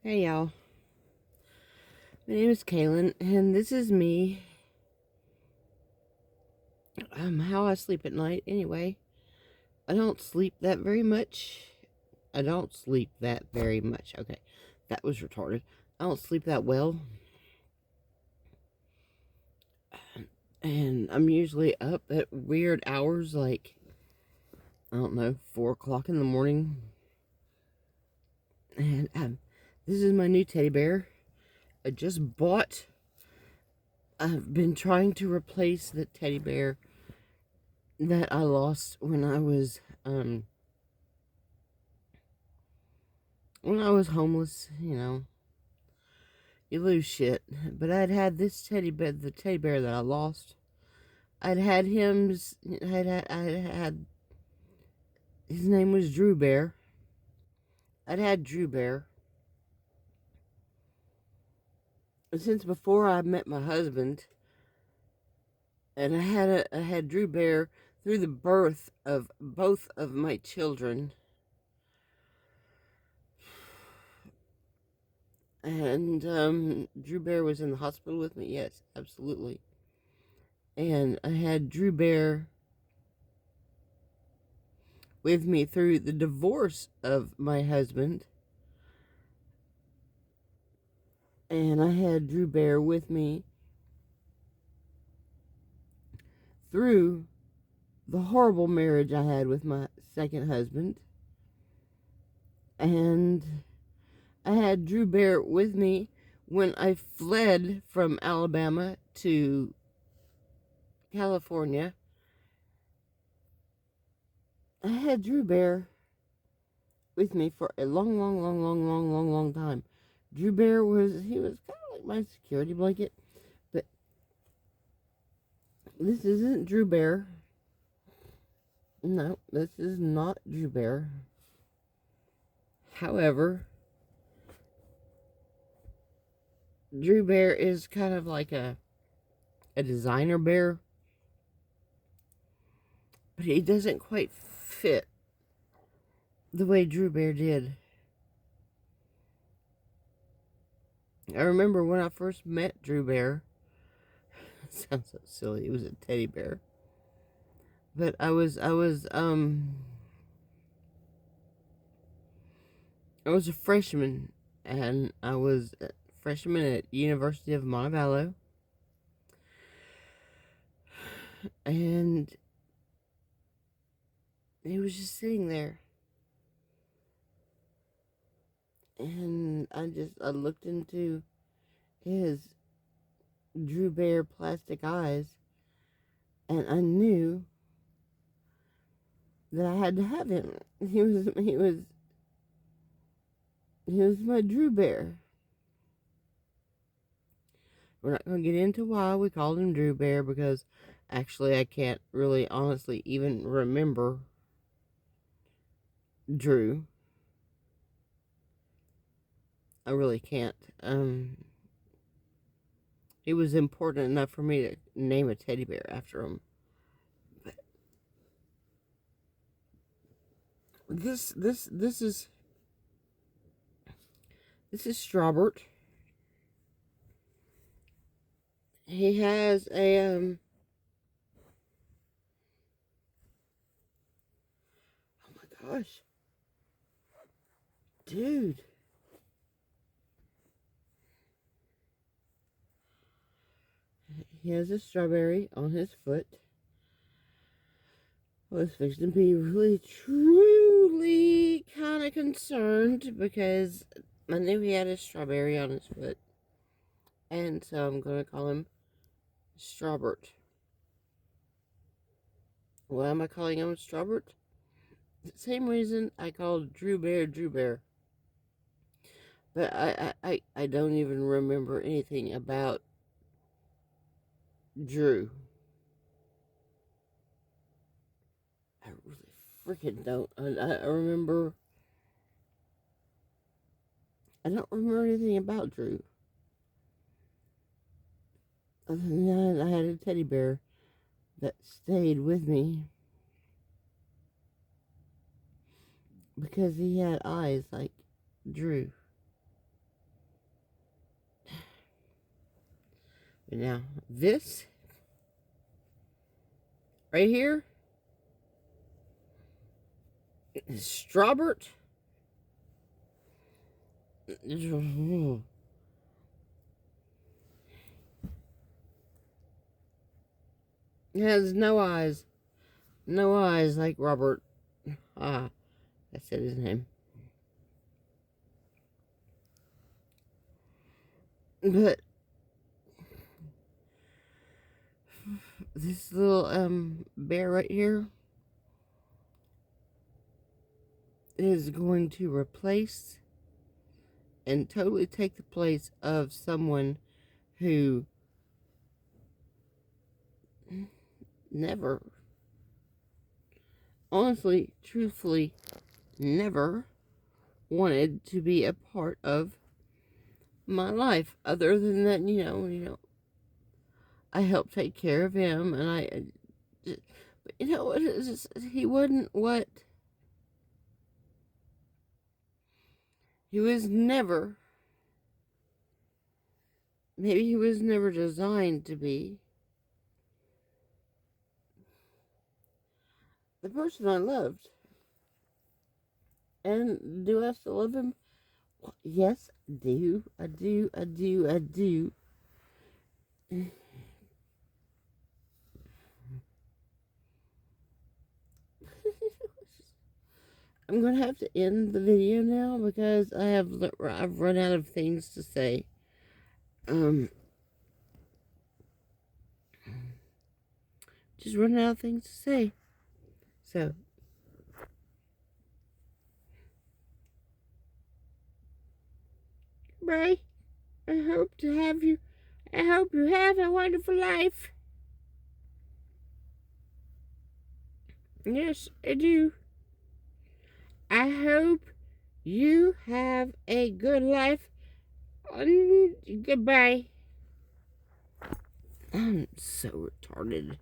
Hey y'all, my name is Kaylin, and this is me. How I sleep at night. Anyway, I don't sleep that very much. I don't sleep that very much. Okay, that was retarded. I don't sleep that well, and I'm usually up at weird hours, like I don't know, 4 o'clock in the morning. And this is my new teddy bear. I just bought. I've been trying to replace the teddy bear that I lost when I was homeless. You lose shit. But I'd had this teddy bear, the teddy bear that I lost. I'd had him. I'd had his name was Drew Bear. I'd had Drew Bear since before I met my husband, and I had Drew Bear through the birth of both of my children. And Drew Bear was in the hospital with me. Yes, absolutely. And I had Drew Bear with me through the divorce of my husband. And I had Drew Bear with me through the horrible marriage I had with my second husband. And I had Drew Bear with me when I fled from Alabama to California. I had Drew Bear with me for a long time. Drew Bear he was kind of like my security blanket. But this isn't Drew Bear. No, this is not Drew Bear. However, Drew Bear is kind of like a designer bear, but he doesn't quite fit the way Drew Bear did. I remember when I first met Drew Bear. It sounds so silly. It was a teddy bear, but I was a freshman, and I was a freshman at University of Montevallo, and he was just sitting there, and I looked into his Drew Bear plastic eyes, and I knew that I had to have him. He was my Drew Bear. We're not going to get into why we called him Drew Bear, because actually I can't really honestly even remember Drew. I really can't. It was important enough for me to name a teddy bear after him. But this is Strawbert. He has oh my gosh, dude. He has a strawberry on his foot. I was fixing to be really, truly kind of concerned because I knew he had a strawberry on his foot. And so I'm going to call him Strawbert. Why am I calling him Strawbert? The same reason I called Drew Bear Drew Bear. But I don't even remember anything about Drew. I really freaking don't. I remember. I don't remember anything about Drew. Other than that, I had a teddy bear that stayed with me because he had eyes like Drew. But now, this right here is Strawbert. It has no eyes. No eyes like Robert. Ah, I said his name. But this little bear right here is going to replace and totally take the place of someone who never, honestly, truthfully, never wanted to be a part of my life. Other than that, I helped take care of him, and but he wasn't what he was never. Maybe he was never designed to be the person I loved. And do I still love him? Well, yes, I do. I do. I do. I do. I'm gonna have to end the video now because I've run out of things to say. Just running out of things to say. So, bye. I hope you have a wonderful life. Yes, I do. I hope you have a good life. Goodbye. I'm so retarded.